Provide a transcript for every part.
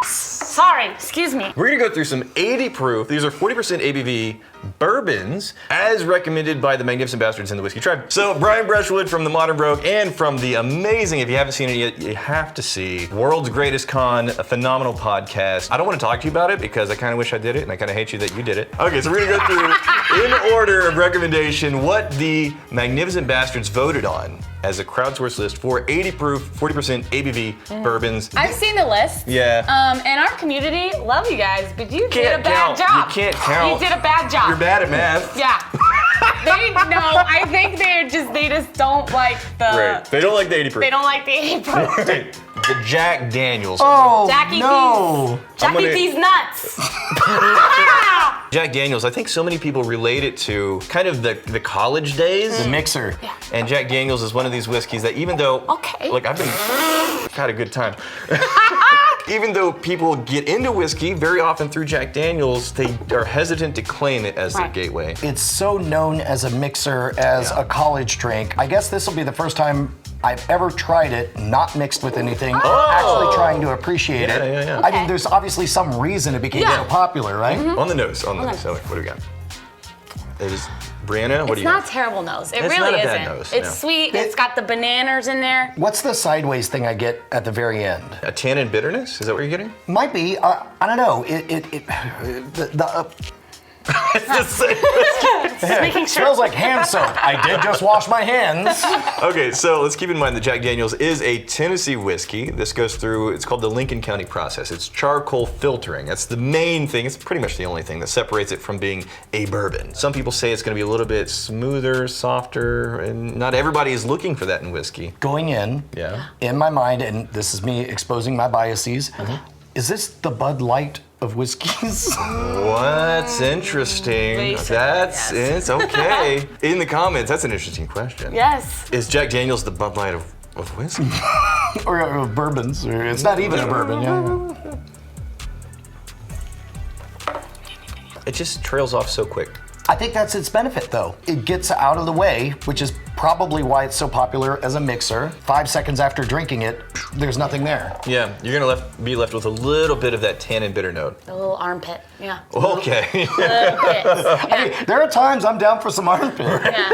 Sorry, excuse me. We're gonna go through some 80 proof, these are 40% ABV bourbons, as recommended by the Magnificent Bastards in the Whiskey Tribe. So Brian Brushwood from the Modern Brogue and from the amazing, if you haven't seen it yet, you have to see, World's Greatest Con, a phenomenal podcast. I don't want to talk to you about it because I kind of wish I did it and I kind of hate you that you did it. Okay, so we're gonna go through, in order of recommendation, what the Magnificent Bastards voted on as a crowdsourced list for 80 proof, 40% ABV bourbons. I've seen the list. Yeah. And our community, love you guys, but you did Can't a bad count. job. You can't count. You did a bad job. You're bad at math. Yeah. I think they just don't like the. Right. They don't like the 80 proof. They don't like the 80 proof. Right. The Jack Daniels. Oh, Jackie no. P's nuts. Jack Daniels, I think so many people relate it to kind of the college days. The mixer. Yeah. And Jack Daniels is one of these whiskeys that even though, like I've had a good time. Even though people get into whiskey very often through Jack Daniels, they are hesitant to claim it as their gateway. It's so known as a mixer, as a college drink. I guess this will be the first time I've ever tried it, not mixed with anything, actually trying to appreciate it. Yeah. I mean, there's obviously some reason it became so popular, right? On the nose, So what do we got? It is Brianna, what do It's you not got? a terrible nose. It It's really not a isn't. bad nose, It's no. sweet. It's got the bananas in there. What's the sideways thing I get at the very end? A tannin bitterness? Is that what you're getting? Might be. I don't know. It's the same. Just making sure. Smells like hand soap. I did just wash my hands. Okay, so let's keep in mind that Jack Daniels is a Tennessee whiskey. This goes through, it's called the Lincoln County process. It's charcoal filtering. That's the main thing. It's pretty much the only thing that separates it from being a bourbon. Some people say it's gonna be a little bit smoother, softer, and not everybody is looking for that in whiskey. Going in, in my mind, and this is me exposing my biases, is this the Bud Light of whiskeys? What's interesting? Basically, It's okay. In the comments, that's an interesting question. Yes. Is Jack Daniels the Bud Light of whiskey? or bourbons. Or it's not even a bourbon. It just trails off so quick. I think that's its benefit, though. It gets out of the way, which is probably why it's so popular as a mixer. 5 seconds after drinking it, there's nothing there. Yeah, you're gonna be left with a little bit of that tannin bitter note. A little armpit. Yeah. Okay. A little bit. Hey, there are times I'm down for some armpit. Yeah.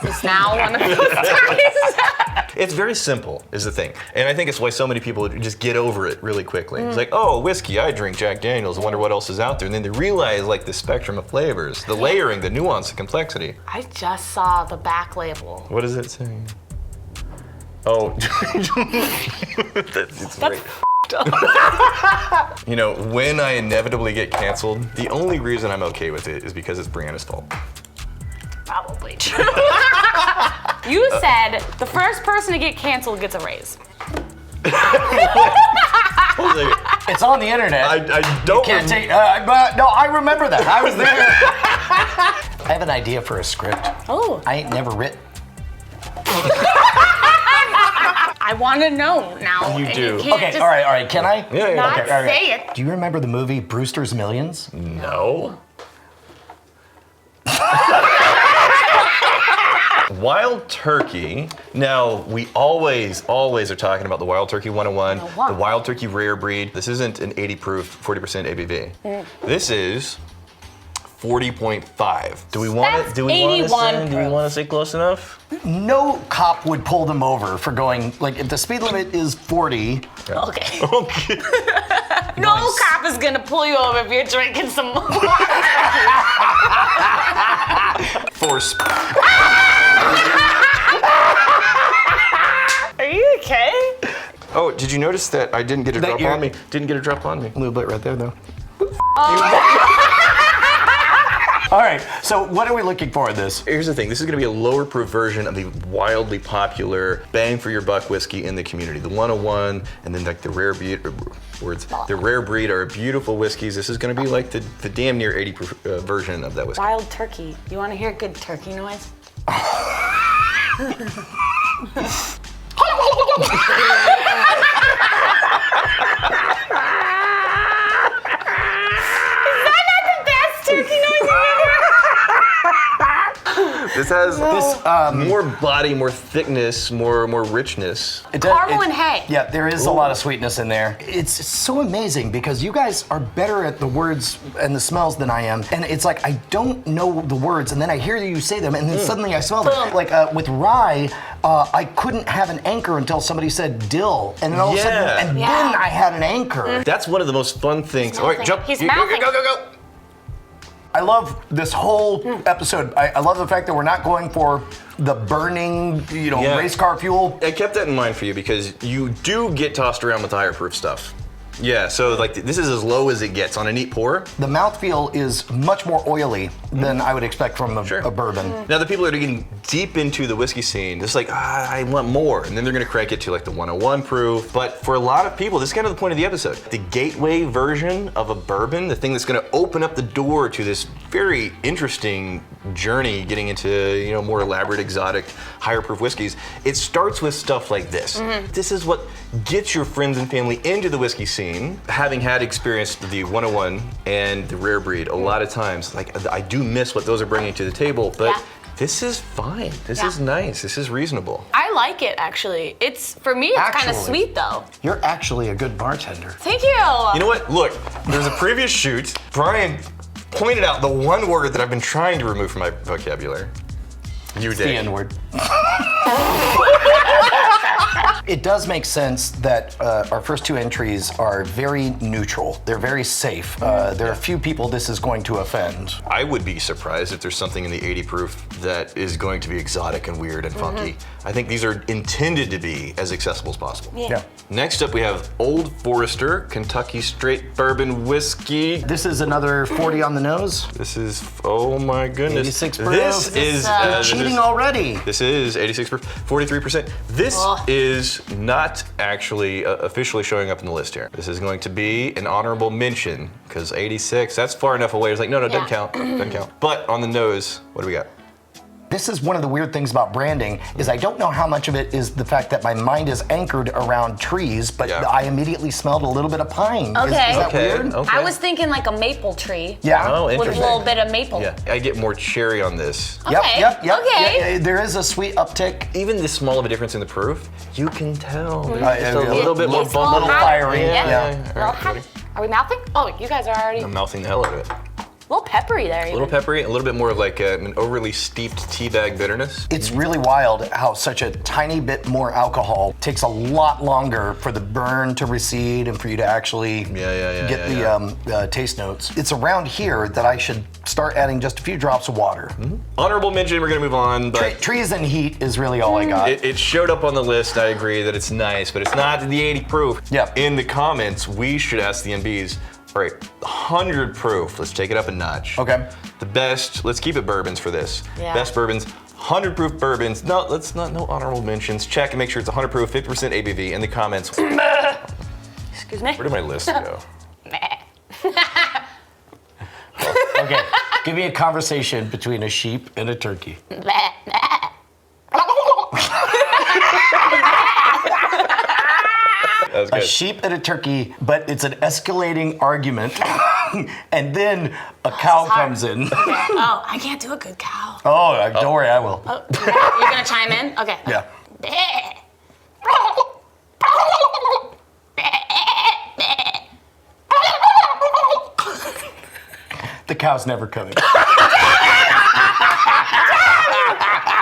It's now one of those times. It's very simple, is the thing. And I think it's why so many people just get over it really quickly. It's like, oh, whiskey, I drink Jack Daniels, I wonder what else is out there. And then they realize like the spectrum of flavors, the layering, the nuance, the complexity. I just saw the back label. What does it say? Oh, it's great. You know, when I inevitably get canceled, the only reason I'm okay with it is because it's Brianna's fault. Probably true. You said the first person to get canceled gets a raise. It's on the internet. I don't. Can't take. No, I remember that. I was there. I have an idea for a script. Oh. I ain't never written. I want to know now. You do. can't Okay, just all right. Can I? Yeah, yeah. Not Okay, all right. say it. Do you remember the movie Brewster's Millions? No. Wild Turkey. Now, we always are talking about the Wild Turkey 101, the Wild Turkey rare breed. This isn't an 80 proof, 40% ABV. This is 40.5. Do we want to say close enough? No cop would pull them over for going, like, if the speed limit is 40. Okay. Okay. No cop is gonna pull you over if you're drinking some more. Force. Are you okay? Oh, did you notice that I didn't get a drop on me? Didn't get a drop on me. A little bit right there, though. All right, so what are we looking for in this? Here's the thing, this is gonna be a lower proof version of the wildly popular bang for your buck whiskey in the community. The 101 and then like the rare breed, the rare breed are beautiful whiskeys. This is gonna be like the damn near 80 proof version of that whiskey. Wild turkey. You want to hear a good turkey noise? This has more body, more thickness, more richness. Caramel and hay. Yeah, there is a lot of sweetness in there. It's so amazing because you guys are better at the words and the smells than I am. And it's like, I don't know the words, and then I hear you say them, and then suddenly I smell them. Like with rye, I couldn't have an anchor until somebody said dill. And then all of a sudden, and then I had an anchor. That's one of the most fun things. All right, jump. He's Go, mouthing. go. I love this whole episode. I love the fact that we're not going for the burning, race car fuel. I kept that in mind for you because you do get tossed around with the higher proof stuff. Yeah, so like this is as low as it gets on a neat pour. The mouthfeel is much more oily than I would expect from a bourbon. Now the people that are getting deep into the whiskey scene, just like, I want more. And then they're gonna crank it to like the 101 proof. But for a lot of people, this is kind of the point of the episode. The gateway version of a bourbon, the thing that's gonna open up the door to this very interesting journey getting into more elaborate, exotic, higher proof whiskeys. It starts with stuff like this. This is what gets your friends and family into the whiskey scene. Having had experienced the 101 and the rare breed, a lot of times, like I do miss what those are bringing to the table, but this is fine. This is nice. This is reasonable. I like it actually. For me, it's kind of sweet though. You're actually a good bartender. Thank you. You know what? Look, there's a previous shoot. Brian pointed out the one word that I've been trying to remove from my vocabulary. You did. The N-word. It does make sense that our first two entries are very neutral. They're very safe. There are a few people this is going to offend. I would be surprised if there's something in the 80 proof that is going to be exotic and weird and funky. I think these are intended to be as accessible as possible. Yeah. Next up, we have Old Forester Kentucky Straight Bourbon Whiskey. This is another 40 on the nose. This is, oh my goodness. 86 proof. This is cheating already. This is 86 proof, 43%. This is not actually officially showing up in the list here. This is going to be an honorable mention because 86, that's far enough away. It's like, no, doesn't count, doesn't count. But on the nose, what do we got? This is one of the weird things about branding is I don't know how much of it is the fact that my mind is anchored around trees, but I immediately smelled a little bit of pine. Okay. Is that weird? I was thinking like a maple tree. Yeah. Oh, With a interesting. little bit of maple. Yeah, I get more cherry on this. Okay. Yep. Okay. Yeah, there is a sweet uptick. Even this small of a difference in the proof, you can tell. There's just a yeah. little bit more It's bump. a little fiery. Yeah. All right, ready? Are we mouthing? Oh, you guys are already I'm mouthing the hell out of it. a little peppery there. A little peppery, a little bit more of like an overly steeped tea bag bitterness. It's really wild how such a tiny bit more alcohol takes a lot longer for the burn to recede and for you to actually get the taste notes. It's around here that I should start adding just a few drops of water. Honorable mention, we're gonna move on, but Trees and heat is really all I got. it showed up on the list. I agree that it's nice, but it's not the 80 proof. Yeah. In the comments, we should ask the NBs, all right, 100 proof, let's take it up a notch. Okay. The best, let's keep it bourbons for this. Yeah. Best bourbons, 100 proof bourbons. No, let's not, no honorable mentions. Check and make sure it's 100 proof, 50% ABV in the comments. Excuse me. Where did my list go? Okay, give me a conversation between a sheep and a turkey. That was A good. sheep and a turkey, but it's an escalating argument. And then a cow comes in. Oh, I can't do a good cow. Oh, don't worry, I will. Oh, you're gonna chime in? Okay. Yeah. The cow's never coming.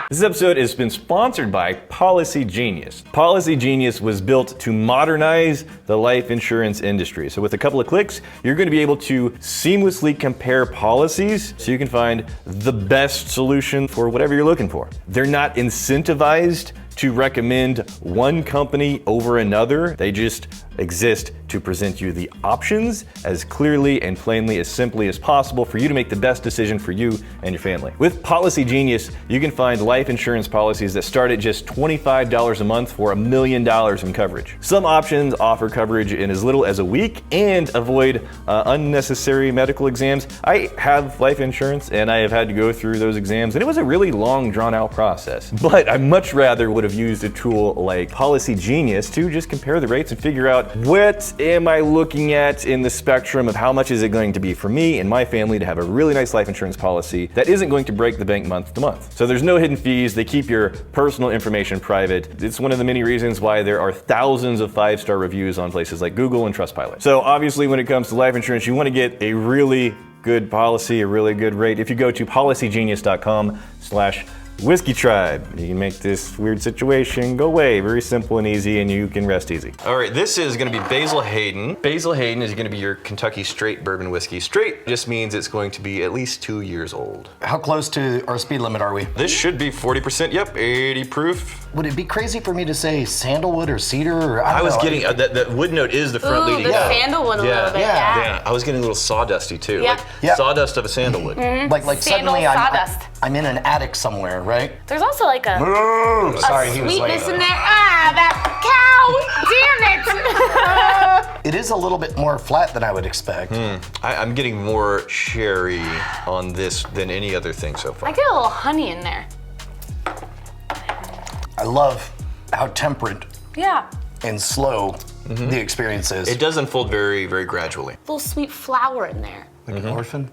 This episode has been sponsored by Policy Genius. Policy Genius was built to modernize the life insurance industry. So with a couple of clicks, you're going to be able to seamlessly compare policies so you can find the best solution for whatever you're looking for. They're not incentivized to recommend one company over another. They just exist to present you the options as clearly and plainly as simply as possible for you to make the best decision for you and your family. With Policy Genius, you can find life insurance policies that start at just $25 a month for $1 million in coverage. Some options offer coverage in as little as a week and avoid unnecessary medical exams. I have life insurance and I have had to go through those exams, and it was a really long, drawn-out process. But I much rather would have used a tool like Policy Genius to just compare the rates and figure out about what am I looking at in the spectrum of how much is it going to be for me and my family to have a really nice life insurance policy that isn't going to break the bank month to month. So there's no hidden fees. They keep your personal information private. It's one of the many reasons why there are thousands of 5-star reviews on places like Google and Trustpilot. So obviously when it comes to life insurance, you want to get a really good policy, a really good rate. If you go to policygenius.com/Whiskey Tribe, you can make this weird situation go away. Very simple and easy, and you can rest easy. All right, this is going to be Basil Hayden. Basil Hayden is going to be your Kentucky straight bourbon whiskey. Straight just means it's going to be at least 2 years old. How close to our speed limit are we? This should be 40%. Yep, 80 proof. Would it be crazy for me to say sandalwood or cedar? Or I don't was know. getting that wood note is the front Ooh, leading. the note. sandalwood a little bit, Yeah. yeah. I was getting a little sawdusty too. Yeah. Like Yeah. sawdust of a sandalwood. Like Sandal suddenly sawdust. I'm in an attic somewhere, right? There's also like a Oh, sorry, he was sweetness late. in there. Ah, that cow! Damn it! It is a little bit more flat than I would expect. I'm getting more sherry on this than any other thing so far. I get a little honey in there. I love how temperate Yeah. and slow the experience is. It does unfold very, very gradually. Little sweet flower in there. Like an orphan.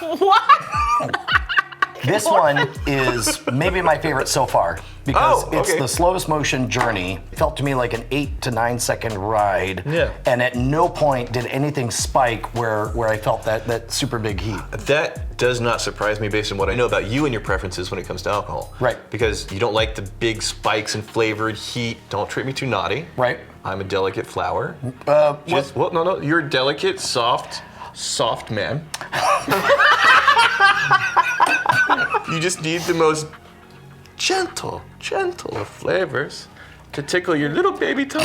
What? This one is maybe my favorite so far because Oh, it's okay. the slowest motion journey. It felt to me like an 8 to 9 second ride. Yeah. And at no point did anything spike where I felt that super big heat. That does not surprise me based on what I know about you and your preferences when it comes to alcohol. Right. Because you don't like the big spikes and flavored heat. Don't treat me too naughty. Right. I'm a delicate flower. What- No, you're a delicate, soft man. You just need the most gentle of flavors to tickle your little baby tongue.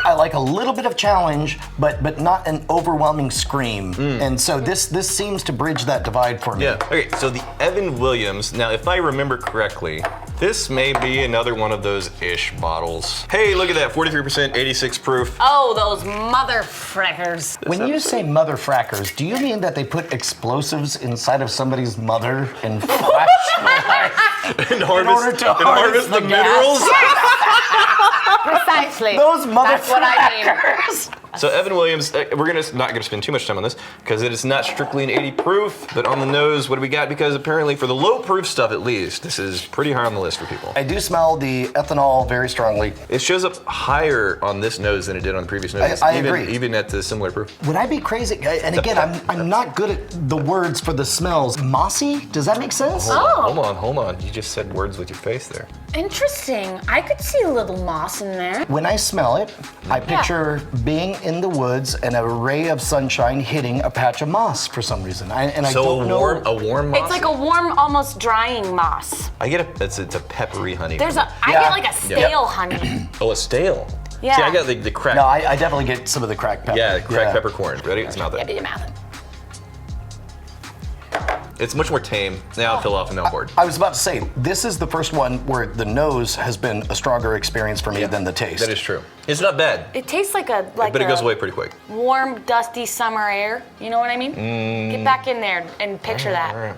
I like a little bit of challenge, but not an overwhelming scream. And so this seems to bridge that divide for me. Yeah. Okay, so the Evan Williams, now if I remember correctly, this may be another one of those ish bottles. Hey, look at that, 43%, 86 proof. Oh, those mother frickers. When you say mother frackers, do you mean that they put explosives inside of somebody's mother and flash And order to harvest the the gas. minerals. Precisely. those mother That's what I mean. frackers? So Evan Williams, we're not gonna spend too much time on this because it is not strictly an 80 proof, but on the nose, what do we got? Because apparently for the low proof stuff at least, this is pretty high on the list for people. I do smell the ethanol very strongly. It shows up higher on this nose than it did on the previous noses. I agree. Even at the similar proof. Would I be crazy? And again, I'm not good at the words for the smells. Mossy? Does that make sense? Oh. Hold on. You just said words with your face there. Interesting. I could see a little moss in there. When I smell it, I picture being in the woods and a ray of sunshine hitting a patch of moss for some reason. I So don't know. a warm moss. It's like a warm, almost drying moss. I get it's a peppery honey. I Yeah. get like a stale honey. Oh, a stale. Yeah. See, I got the crack. No, I definitely get some of the cracked pepper. Yeah, cracked peppercorn. Ready? It's not Yeah, that. do your mouth. It's much more tame. Now I feel off and on board. I was about to say, this is the first one where the nose has been a stronger experience for me than the taste. That is true. It's not bad, It tastes like but it goes away pretty quick. warm, dusty summer air. You know what I mean? Get back in there and picture that. All right.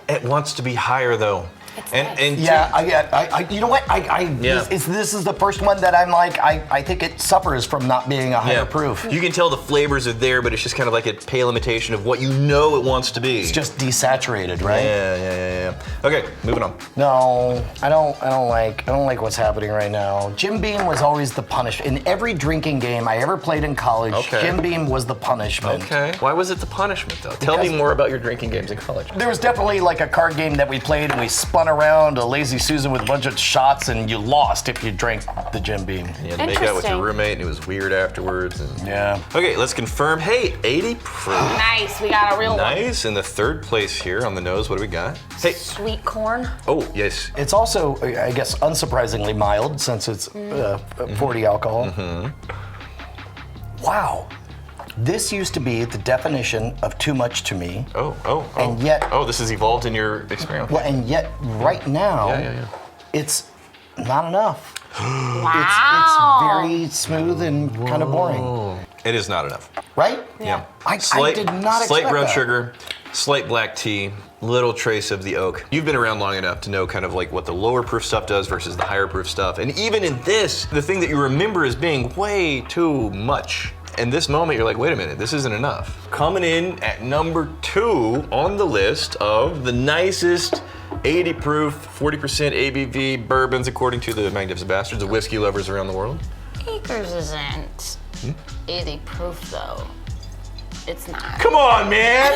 It wants to be higher though. It's And nice. and Yeah, I you know what? Yeah. This is the first one that I'm like, I think it suffers from not being a higher proof. You can tell the flavors are there, but it's just kind of like a pale imitation of what you know it wants to be. It's just desaturated, right? Yeah. Okay, moving on. No, I don't like what's happening right now. Jim Beam was always the punishment. In every drinking game I ever played in college, Okay. Jim Beam was the punishment. Okay. Why was it the punishment though? Tell me Because- more about your drinking games in college. There was definitely like a card game that we played and we spun around a Lazy Susan with a bunch of shots and you lost if you drank the Jim Beam. You had to make out with your Interesting. roommate and it was weird afterwards. And... Yeah. Okay, let's confirm. Hey, 80 proof. Nice, we got a real one. Nice. In the third place here on the nose, what do we got? Hey. Sweet corn. Oh, yes. It's also, I guess, unsurprisingly mild since it's 40 alcohol. Wow. This used to be the definition of too much to me. Oh. And yet- Oh, this has evolved in your experience. Well, and yet right now, Yeah. it's not enough. Wow. It's very smooth and kind of boring, It is not enough. right? Yeah. I did not expect Slight brown that. sugar, Slight black tea, little trace of the oak. You've been around long enough to know kind of like what the lower proof stuff does versus the higher proof stuff. And even in this, the thing that you remember as being way too much. In this moment, you're like, wait a minute, this isn't enough. Coming in at number 2 on the list of the nicest 80 proof, 40% ABV bourbons, according to the Magnificent Bastards, the whiskey lovers around the world. Acres isn't 80 proof though. It's not. Come on, man!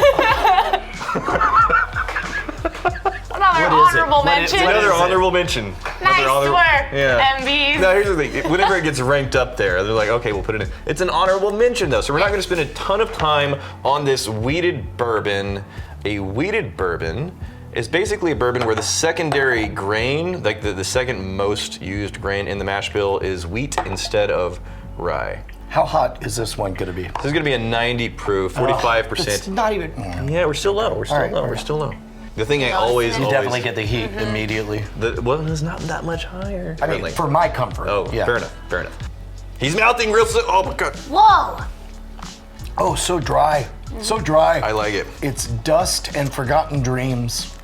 Another What is it? honorable What is- mention. what Another is it? honorable mention. Nice Another work, Yeah. MVs. Now here's the thing. Whenever it gets ranked up there, they're like, okay, we'll put it in. It's an honorable mention though, so we're not going to spend a ton of time on this wheated bourbon. A wheated bourbon is basically a bourbon where the secondary grain, like the second most used grain in the mash bill, is wheat instead of rye. How hot is this one gonna be? This is going to be a 90 proof, 45%. It's not even. Yeah, we're still low. We're still right, low. all We're right. still low. The thing I always, You You always definitely get the heat immediately. well, it's not that much higher. I mean, Really. for my comfort. Oh, yeah. fair enough. Fair enough. He's mouthing real slow. Oh my god. Whoa. Oh, so dry. So dry. I like it. It's dust and forgotten dreams.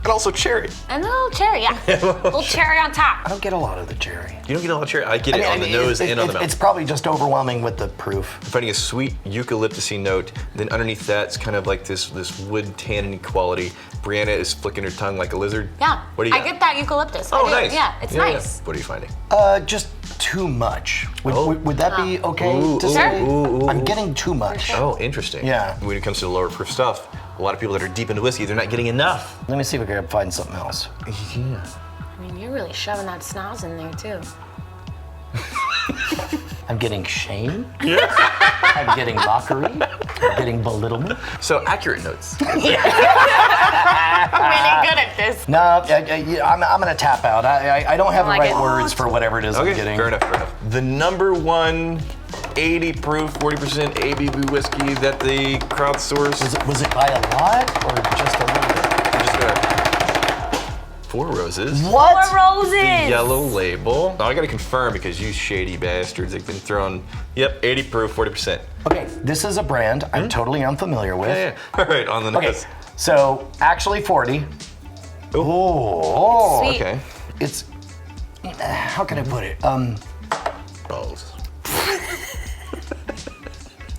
And also cherry. And a little cherry, yeah. little cherry on I top. don't get a lot of the cherry. You don't get a lot of cherry. I get it on the nose and on the mouth. It's probably just overwhelming with the proof. I'm finding a sweet eucalyptusy note. Then underneath that's kind of like this wood tannin quality. Brianna is flicking her tongue like a lizard. Yeah. What do you I got? get that eucalyptus. Oh, I do. nice. Yeah, it's nice. What are you finding? Just too much. Would, Oh. would that be okay Ooh, to ooh, say? ooh, ooh. I'm getting too much. Oh, interesting. Yeah. When it comes to the lower proof stuff, a lot of people that are deep into whiskey, they're not getting enough. Let me see if we can find something else. Yeah. I mean, you're really shoving that snaz in there too. I'm getting shame. I'm getting mockery. I'm getting belittlement. So accurate notes. I'm really good at this. No, I'm gonna tap out. I don't have the like right it. words for whatever it is Okay, I'm getting. fair enough, fair enough. The number one 80 proof, 40% ABV whiskey that they crowdsourced. Was it by a lot or just a little bit? Just Four Roses. What? Four Roses. The yellow label. Now I gotta confirm because you shady bastards have been throwing, 80 proof, 40%. Okay, this is a brand I'm totally unfamiliar with. Yeah. All right, on the Okay, nose. so actually 40. Oh, Sweet. Okay. it's, how can I put it? Balls.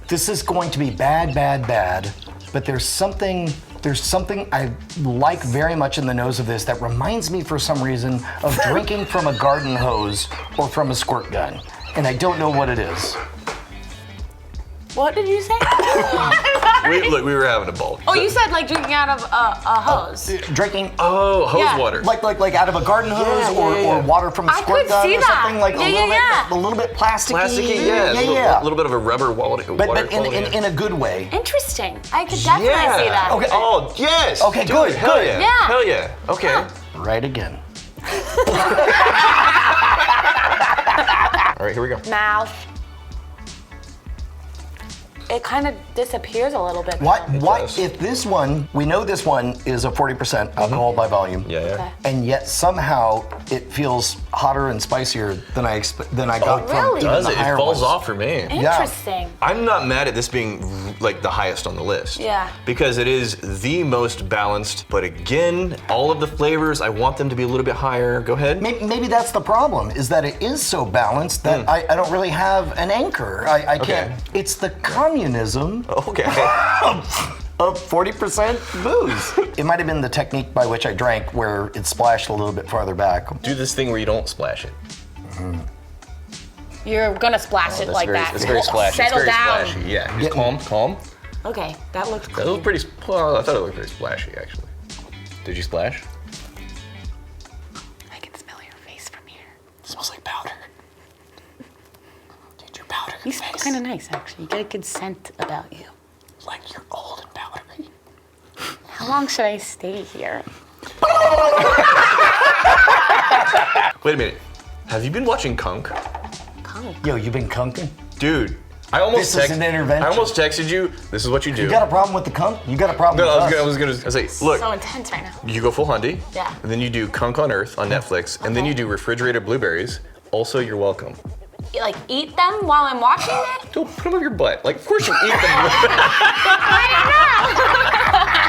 This is going to be bad, bad, bad, but there's something I like very much in the nose of this that reminds me for some reason of drinking from a garden hose or from a squirt gun. And I don't know what it is. What did you say? Look, we were having a ball. Oh, you said like drinking out of a hose. Drinking Oh, hose Yeah. water. like out of a garden hose or water from a I squirt could gun see or that. something like Yeah, a little bit plasticky. Plasticky, yeah. Yeah. A little bit of a rubber wallet. But water in quality. a good way. Interesting. I could definitely see that. Okay. Oh, yes. Okay, Dude, good, Hell good. yeah. Yeah. Hell yeah. Okay. Right again. All right, here we go. Mouth. It kind of disappears a little bit. What does. if this one, we know this one is a 40% alcohol by volume. Yeah, yeah. Okay. And yet somehow it feels hotter and spicier than I got from really? even Does the it? It higher falls ones. off for me. Interesting. I'm not mad at this being like the highest on the list. Yeah. Because it is the most balanced. But again, all of the flavors, I want them to be a little bit higher. Go ahead. Maybe that's the problem, is that it is so balanced that I don't really have an anchor. I can't. Okay. It's the communism Okay. of 40% booze. It might have been the technique by which I drank where it splashed a little bit farther back. Do this thing where you don't splash it. You're gonna splash it like that. It's very splashy. Settle it's very down. splashy. Yeah. Just calm. Okay, that looked That clean. looked pretty. Well, I thought it looked pretty splashy actually. Did you splash? I can smell your face from here. It smells like powder. Dude, your powder You smell kind of nice, actually. You get a good scent about you. like you're old and powdery. How long should I stay here? Wait a minute. Have you been watching Kunk? Come. Yo, you been kunking? Dude, I almost This is an intervention. I almost texted you. This is what you do. You got a problem with the kunk? You got a problem No, with I us? was gonna say, look, So intense right now. you go full Hundy. Yeah. And then you do Kunk on Earth on Netflix, and then you do refrigerated blueberries. Also, you're welcome. You, like eat them while I'm watching it? Don't put them up your butt. Like, of course you eat them. I